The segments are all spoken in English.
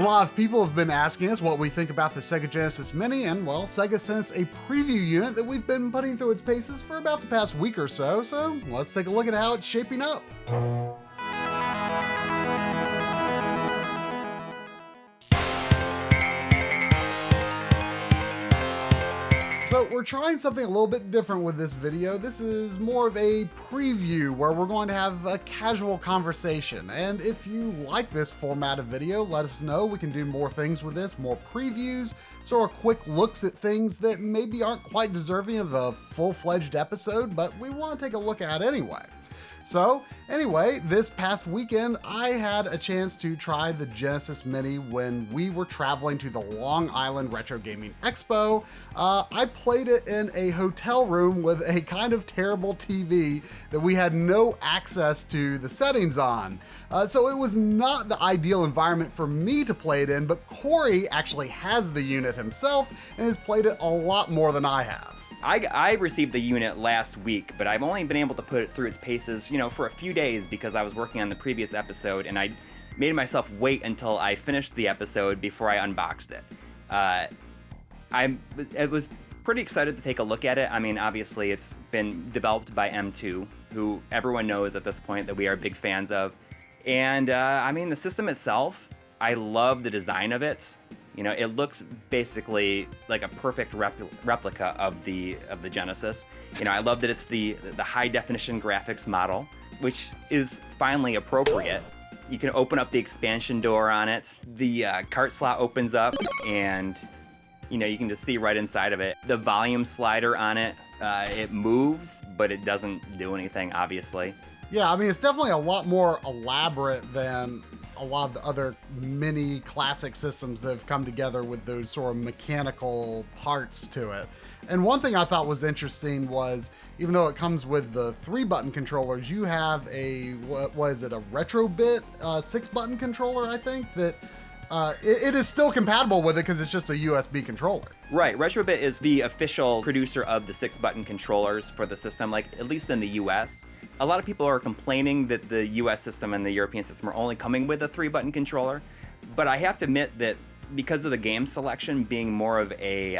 lot of people have been asking us what we think about the Sega Genesis Mini, and well, Sega sent us a preview unit that we've been putting through its paces for about the past week or so let's take a look at how it's shaping up. So we're trying something a little bit different with this video. This is more of a preview where we're going to have a casual conversation. And if you like this format of video, let us know. We can do more things with this, more previews, sort of quick looks at things that maybe aren't quite deserving of a full-fledged episode, but we want to take a look at anyway. So anyway, this past weekend, I had a chance to try the Genesis Mini when we were traveling to the Long Island Retro Gaming Expo. I played it in a hotel room with a kind of terrible TV that we had no access to the settings on. So it was not the ideal environment for me to play it in, but Corey actually has the unit himself and has played it a lot more than I have. I received the unit last week, but I've only been able to put it through its paces, for a few days because I was working on the previous episode, and I made myself wait until I finished the episode before I unboxed it. I was pretty excited to take a look at it. I mean, obviously, it's been developed by M2, who everyone knows at this point that we are big fans of. And, the system itself, I love the design of it. It looks basically like a perfect replica of the Genesis. I love that it's the high definition graphics model, which is finally appropriate. You can open up the expansion door on it. The cart slot opens up, and you can just see right inside of it. The volume slider on it, it moves, but it doesn't do anything, obviously. Yeah, it's definitely a lot more elaborate than a lot of the other mini classic systems that have come together with those sort of mechanical parts to it. And one thing I thought was interesting was, even though it comes with the 3-button controllers, you have a, what is it, a Retrode 6-button controller, I think, that it is still compatible with it because it's just a USB controller. Right, Retrode is the official producer of the 6-button controllers for the system, at least in the US. A lot of people are complaining that the US system and the European system are only coming with a 3-button controller, but I have to admit that because of the game selection being more of a,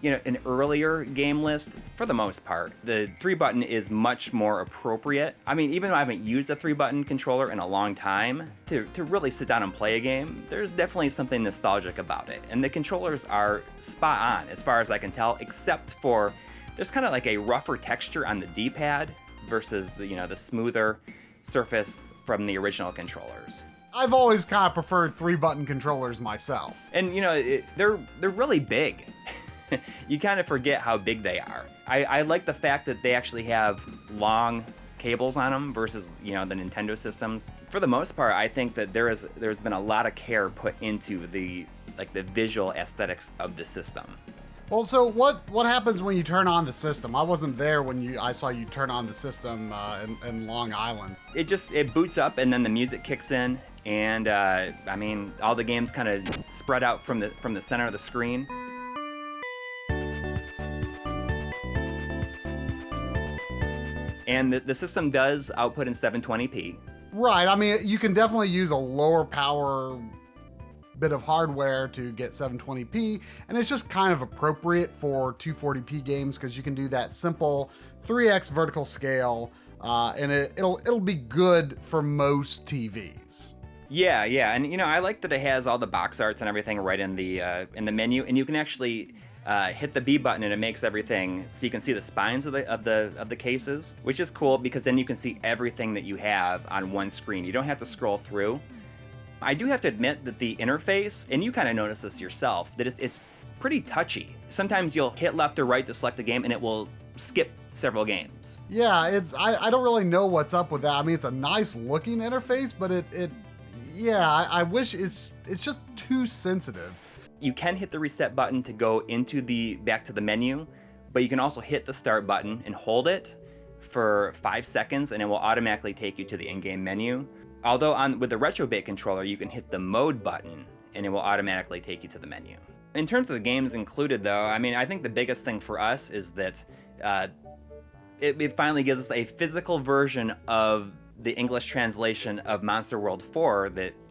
an earlier game list, for the most part, the 3-button is much more appropriate. Even though I haven't used a 3-button controller in a long time, to really sit down and play a game, there's definitely something nostalgic about it. And the controllers are spot on, as far as I can tell, except for there's kind of like a rougher texture on the D-pad versus the smoother surface from the original controllers. I've always kind of preferred 3-button controllers myself. And they're really big. You kind of forget how big they are. I like the fact that they actually have long cables on them versus the Nintendo systems. For the most part, I think that there's been a lot of care put into the visual aesthetics of the system. Well, so what happens when you turn on the system? I wasn't there when I saw you turn on the system in Long Island. It boots up, and then the music kicks in, and all the games kind of spread out from the center of the screen. And the system does output in 720p. Right. You can definitely use a lower power bit of hardware to get 720p, and it's just kind of appropriate for 240p games because you can do that simple 3x vertical scale, and it'll be good for most TVs. Yeah, and I like that it has all the box arts and everything right in the menu, and you can actually hit the B button and it makes everything so you can see the spines of the cases, which is cool because then you can see everything that you have on one screen. You don't have to scroll through. I do have to admit that the interface, and you kind of notice this yourself, that it's pretty touchy. Sometimes you'll hit left or right to select a game and it will skip several games. Yeah, I don't really know what's up with that. It's a nice looking interface, but I wish it's just too sensitive. You can hit the reset button to go back to the menu, but you can also hit the start button and hold it for 5 seconds and it will automatically take you to the in-game menu. Although with the Retrode controller, you can hit the mode button and it will automatically take you to the menu. In terms of the games included though, I think the biggest thing for us is that it finally gives us a physical version of the English translation of Monster World 4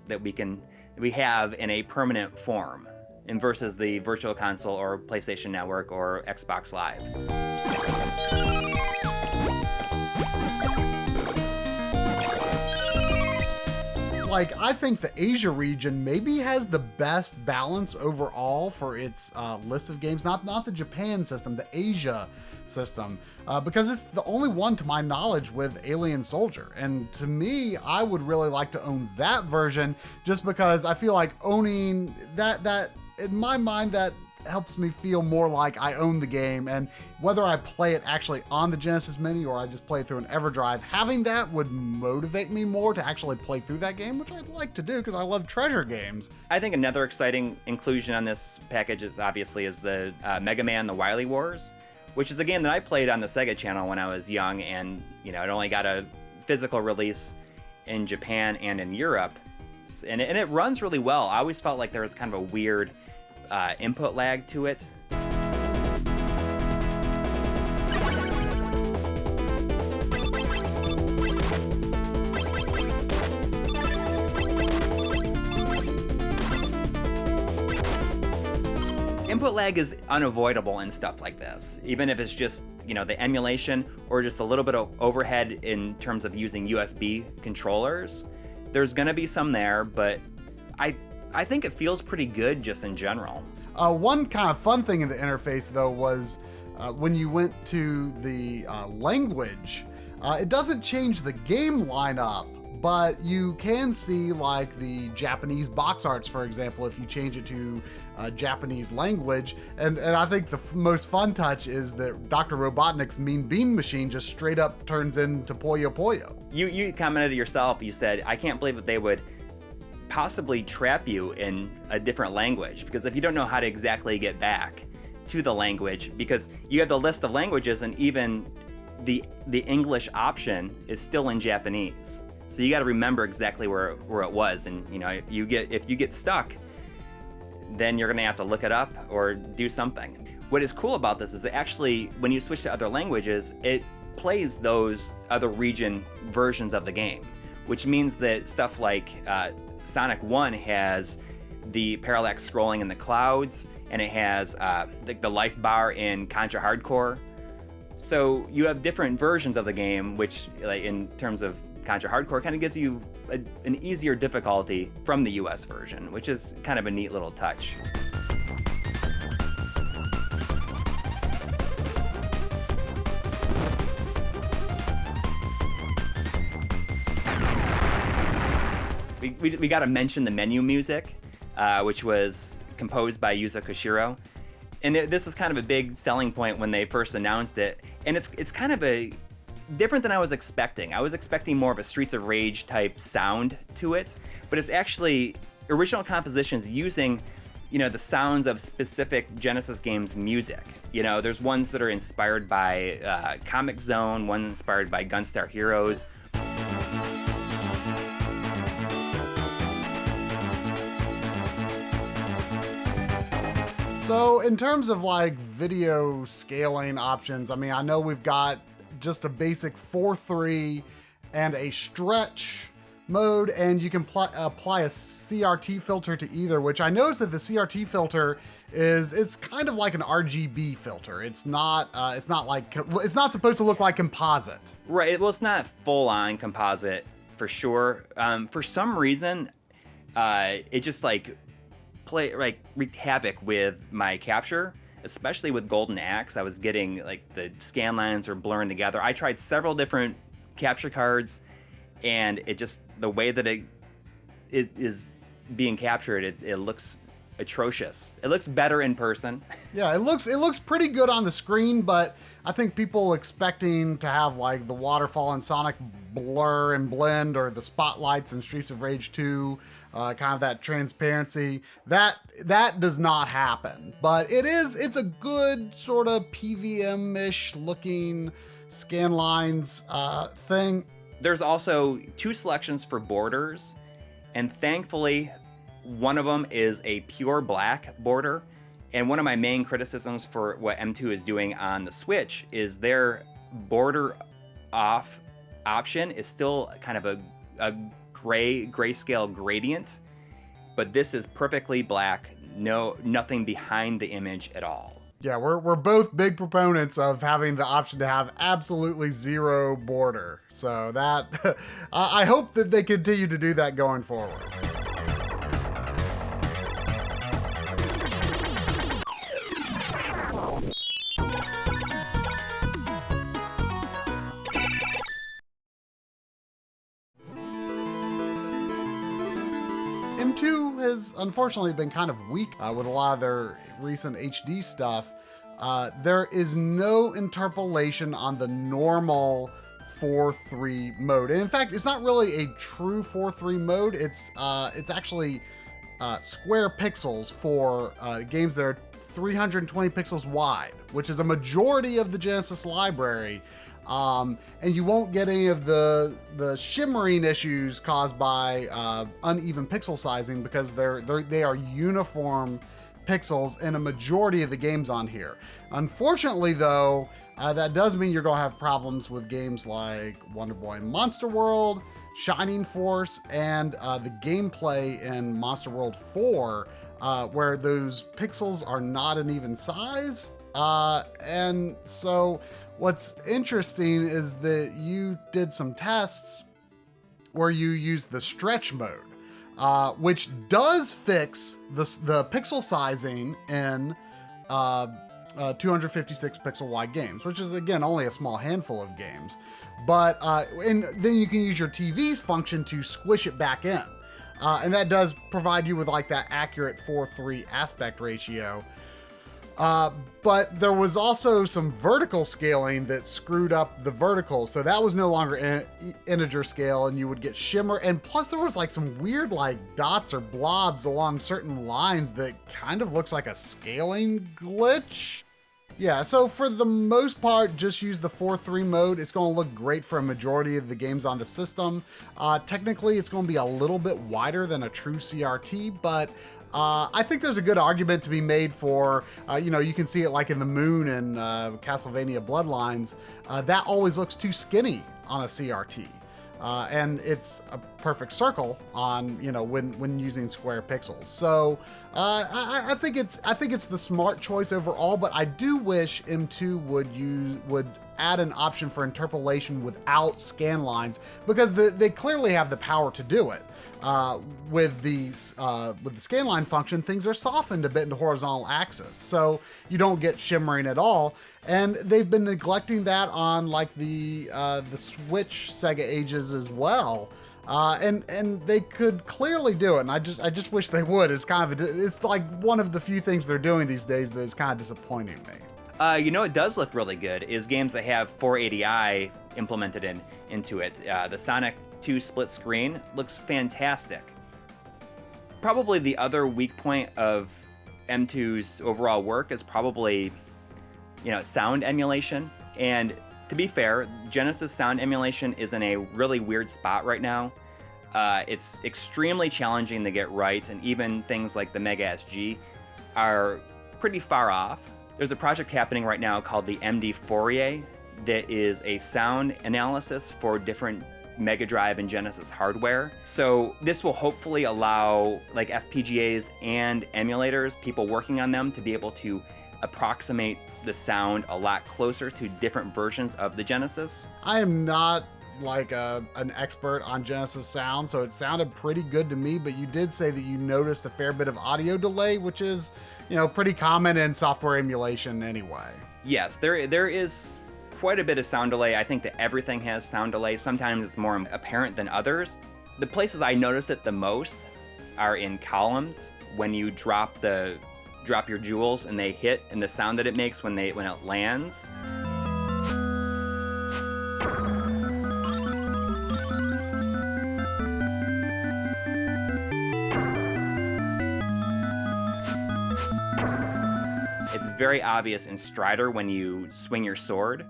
that we can we have in a permanent form, and versus the Virtual Console or PlayStation Network or Xbox Live. Like, I think the Asia region maybe has the best balance overall for its list of games. Not the Japan system, the Asia system, because it's the only one to my knowledge with Alien Soldier. And to me, I would really like to own that version, just because I feel like owning that in my mind, that helps me feel more like I own the game. And whether I play it actually on the Genesis Mini or I just play it through an EverDrive, having that would motivate me more to actually play through that game, which I'd like to do because I love treasure games. I think another exciting inclusion on this package is the Megaman, the Wily Wars, which is a game that I played on the Sega channel when I was young, and it only got a physical release in Japan and in Europe, and it runs really well. I always felt like there was kind of a weird input lag to it. Input lag is unavoidable in stuff like this, even if it's just, the emulation or just a little bit of overhead in terms of using USB controllers. There's gonna be some there, but I think it feels pretty good just in general. One kind of fun thing in the interface, though, was when you went to the language, it doesn't change the game lineup, but you can see like the Japanese box arts, for example, if you change it to Japanese language. And I think the most fun touch is that Dr. Robotnik's Mean Bean Machine just straight up turns into Puyo Puyo. You commented yourself, you said, I can't believe that they would possibly trap you in a different language, because if you don't know how to exactly get back to the language, because you have the list of languages and even the English option is still in Japanese, so you got to remember exactly where it was, and if you get stuck, then you're gonna have to look it up or do something. What is cool about this is that actually when you switch to other languages, it plays those other region versions of the game, which means that stuff like Sonic 1 has the parallax scrolling in the clouds, and it has the life bar in Contra Hardcore. So you have different versions of the game, which, like in terms of Contra Hardcore, kind of gives you an easier difficulty from the US version, which is kind of a neat little touch. We got to mention the menu music, which was composed by Yuzo Koshiro. And this was kind of a big selling point when they first announced it. And it's kind of different than I was expecting. I was expecting more of a Streets of Rage type sound to it, but it's actually original compositions using, the sounds of specific Genesis games music. There's ones that are inspired by Comic Zone, one inspired by Gunstar Heroes. So in terms of like video scaling options, I mean, I know we've got just a basic 4:3 and a stretch mode, and you can apply a CRT filter to either, which I noticed that the CRT filter it's kind of like an RGB filter. It's not supposed to look like composite. Right. Well, it's not full on composite for sure. For some reason, it just wreaked havoc with my capture, especially with Golden Axe. I was getting the scan lines were blurring together. I tried several different capture cards, and the way that it is being captured, it looks atrocious. It looks better in person. Yeah, it looks pretty good on the screen, but I think people expecting to have the waterfall in Sonic blur and blend, or the spotlights in Streets of Rage 2, kind of that transparency, that does not happen. But it's a good sort of PVM-ish looking scan lines thing. There's also 2 selections for borders, and thankfully one of them is a pure black border. And one of my main criticisms for what M2 is doing on the Switch is their border off option is still kind of a grayscale gradient. but this is perfectly black, nothing behind the image at all. Yeah, we're both big proponents of having the option to have absolutely zero border. So that, I hope that they continue to do that going forward. M2 has unfortunately been kind of weak with a lot of their recent HD stuff. There is no interpolation on the normal 4:3 mode. And in fact, it's not really a true 4:3 mode. It's actually square pixels for games that are 320 pixels wide, which is a majority of the Genesis library. And you won't get any of the shimmering issues caused by uneven pixel sizing because they are uniform pixels in a majority of the games on here. Unfortunately, though, that does mean you're going to have problems with games like Wonder Boy Monster World, Shining Force, and the gameplay in Monster World 4, where those pixels are not an even size. And so what's interesting is that you did some tests where you used the stretch mode, which does fix the pixel sizing in 256 pixel wide games, which is again only a small handful of games. But and then you can use your TV's function to squish it back in, and that does provide you with like that accurate 4:3 aspect ratio. But there was also some vertical scaling that screwed up the verticals. So that was no longer integer scale and you would get shimmer. And plus there was like some weird like dots or blobs along certain lines that kind of looks like a scaling glitch. Yeah, so for the most part, just use the 4:3 mode. It's going to look great for a majority of the games on the system. Technically, it's going to be a little bit wider than a true CRT, but I think there's a good argument to be made for, you can see it like in the Moon and Castlemania Bloodlines. That always looks too skinny on a CRT. And it's a perfect circle on, when using square pixels. So I think it's the smart choice overall, but I do wish M2 would add an option for interpolation without scan lines, because they clearly have the power to do it. With the scanline function, things are softened a bit in the horizontal axis, so you don't get shimmering at all. And they've been neglecting that on like the Switch Sega ages as well. And they could clearly do it, and I just wish they would. It's it's like one of the few things they're doing these days that is kind of disappointing me. It does look really good is games that have 480i implemented into it. The Sonic 2 split screen looks fantastic. Probably the other weak point of M2's overall work is probably, sound emulation. And to be fair, Genesis sound emulation is in a really weird spot right now. It's extremely challenging to get right, and even things like the Mega SG are pretty far off. There's a project happening right now called the MD Fourier that is a sound analysis for different Mega Drive and Genesis hardware. So this will hopefully allow like FPGAs and emulators, people working on them, to be able to approximate the sound a lot closer to different versions of the Genesis. I am not like an expert on Genesis sound, so it sounded pretty good to me, but you did say that you noticed a fair bit of audio delay, which is, pretty common in software emulation anyway. Yes, there is quite a bit of sound delay. I think that everything has sound delay. Sometimes it's more apparent than others. The places I notice it the most are in columns, when you drop your jewels and they hit, and the sound that it makes when it lands. It's very obvious in Strider when you swing your sword,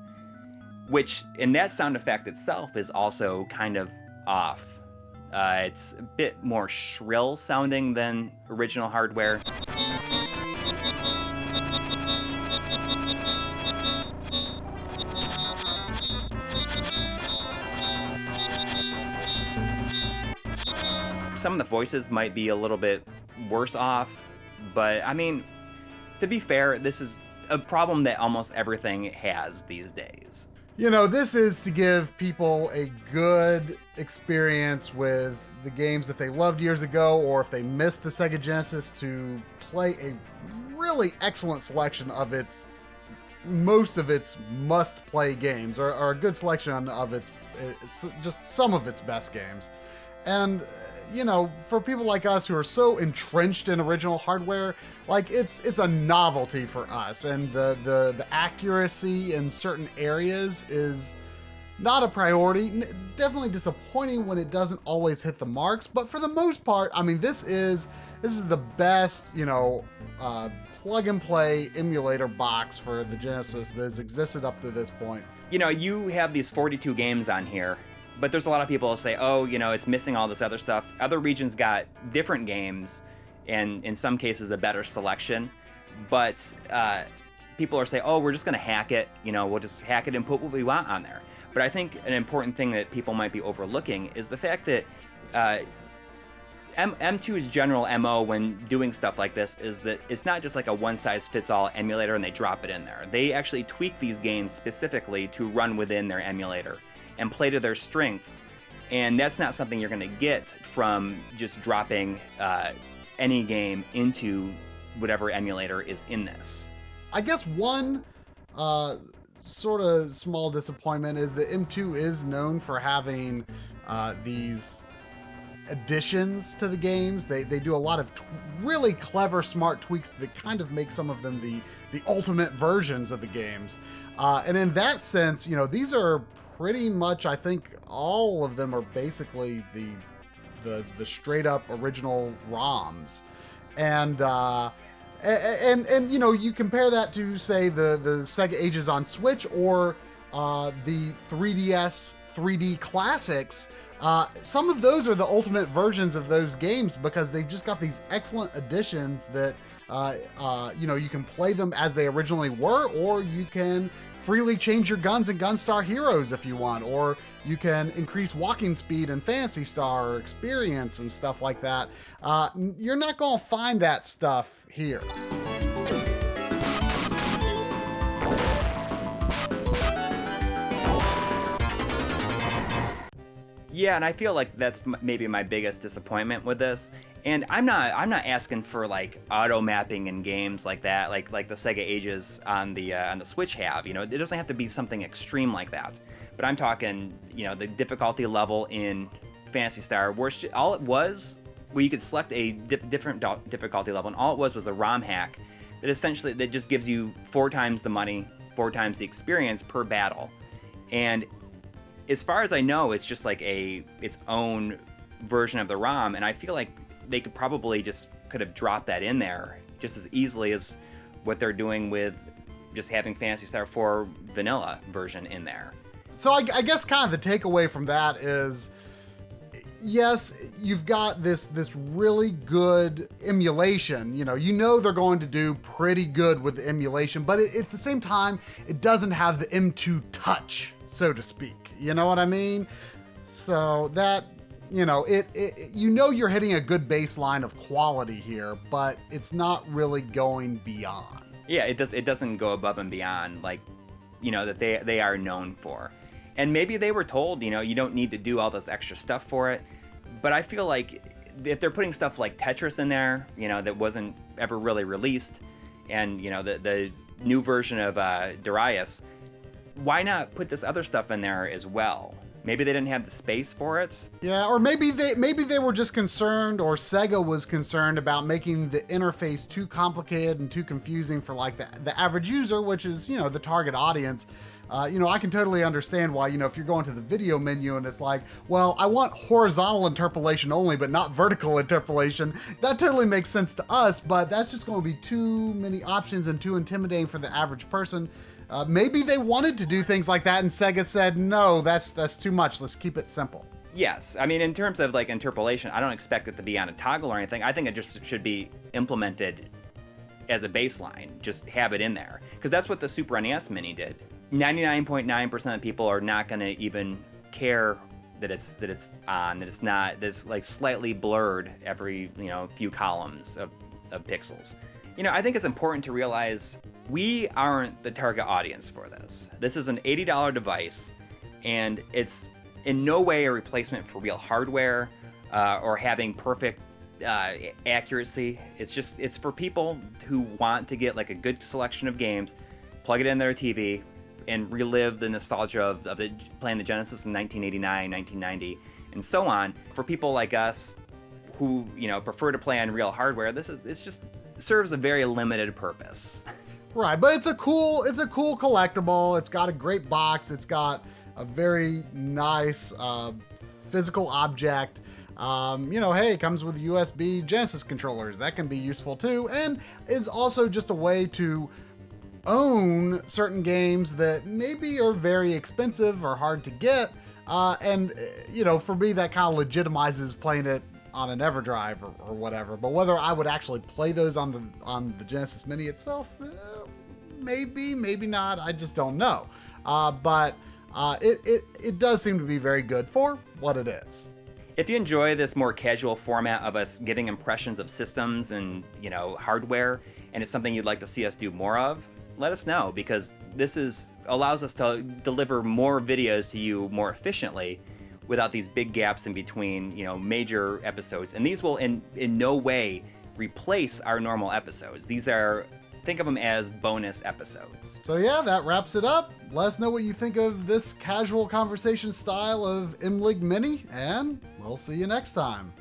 which in that sound effect itself is also kind of off. It's a bit more shrill sounding than original hardware. some of the voices might be a little bit worse off, but I mean, to be fair, this is a problem that almost everything has these days. You know, this is to give people a good experience with the games that they loved years ago, or if they missed the Sega Genesis, to play a really excellent selection of most of its must-play games, or a good selection of it's just some of its best games. And, you know, for people like us who are so entrenched in original hardware, like it's a novelty for us, and the accuracy in certain areas is not a priority. Definitely disappointing when it doesn't always hit the marks, but for the most part, I mean, this is the best, you know, plug and play emulator box for the Genesis that has existed up to this point. You know, you have these 42 games on here, but there's a lot of people who say, oh, you know, it's missing all this other stuff. Other regions got different games, and in some cases a better selection, but people are saying, oh, we're just going to hack it, you know, we'll just hack it and put what we want on there. But I think an important thing that people might be overlooking is the fact that M2's general MO when doing stuff like this is that it's not just like a one-size-fits-all emulator and they drop it in there. They actually tweak these games specifically to run within their emulator and play to their strengths, and that's not something you're going to get from just dropping any game into whatever emulator is in this. I guess one sort of small disappointment is that M2 is known for having these additions to the games. They do a lot of really clever, smart tweaks that kind of make some of them the ultimate versions of the games. And in that sense, you know, these are pretty much, I think all of them are basically the straight up original ROMs. And you know, you compare that to, say, the Sega Ages on Switch, or the 3DS 3D classics. Some of those are the ultimate versions of those games because they've just got these excellent additions that, you know, you can play them as they originally were, or you can freely change your guns and Gunstar Heroes if you want, or you can increase walking speed and Phantasy Star experience and stuff like that. You're not going to find that stuff here. Yeah, and I feel like that's maybe my biggest disappointment with this. And I'm not asking for like auto mapping in games like that, like the Sega Ages on the Switch have. You know, it doesn't have to be something extreme like that. But I'm talking, you know, the difficulty level in Phantasy Star, where all it was, where you could select a different difficulty level, and all it was a ROM hack that just gives you 4 times the money, 4 times the experience per battle. And as far as I know, it's just like its own version of the ROM, and I feel like they could have dropped that in there just as easily as what they're doing with just having Phantasy Star 4 vanilla version in there. So I guess kind of the takeaway from that is, yes, you've got this really good emulation. You know they're going to do pretty good with the emulation, but at the same time, it doesn't have the M2 touch, so to speak. You know what I mean? So that, you know, you're hitting a good baseline of quality here, but it's not really going beyond. Yeah, it doesn't go above and beyond, like, you know, that they are known for. And maybe they were told, you know, you don't need to do all this extra stuff for it. But I feel like if they're putting stuff like Tetris in there, you know, that wasn't ever really released, and, you know, the new version of Darius, why not put this other stuff in there as well? Maybe they didn't have the space for it. Yeah, or maybe they were just concerned, or Sega was concerned about making the interface too complicated and too confusing for like the average user, which is, you know, the target audience. You know, I can totally understand why, you know, if you're going to the video menu and it's like, well, I want horizontal interpolation only, but not vertical interpolation. That totally makes sense to us, but that's just going to be too many options and too intimidating for the average person. Maybe they wanted to do things like that, and Sega said, no, that's too much. Let's keep it simple. Yes. I mean, in terms of like interpolation, I don't expect it to be on a toggle or anything. I think it just should be implemented as a baseline. Just have it in there. Because that's what the Super NES Mini did. 99.9% of people are not going to even care it's on, that it's not this like slightly blurred every, you know, few columns of pixels. You know, I think it's important to realize we aren't the target audience for this. This is an $80 device, and it's in no way a replacement for real hardware or having perfect accuracy. It's for people who want to get like a good selection of games, plug it in their TV, and relive the nostalgia of playing the Genesis in 1989, 1990, and so on. For people like us who, you know, prefer to play on real hardware, it's just serves a very limited purpose. Right, but it's a cool collectible. It's got a great box. It's got a very nice physical object. You know, hey, it comes with USB Genesis controllers. That can be useful too, and is also just a way to own certain games that maybe are very expensive or hard to get. And, you know, for me, that kind of legitimizes playing it on an EverDrive or whatever. But whether I would actually play those on the Genesis Mini itself, maybe not. I just don't know. But it does seem to be very good for what it is. If you enjoy this more casual format of us giving impressions of systems and, you know, hardware, and it's something you'd like to see us do more of, let us know, because this allows us to deliver more videos to you more efficiently without these big gaps in between, you know, major episodes. And these will in no way replace our normal episodes. These are, think of them as bonus episodes. So yeah, that wraps it up. Let us know what you think of this casual conversation style of Emulation Mini, and we'll see you next time.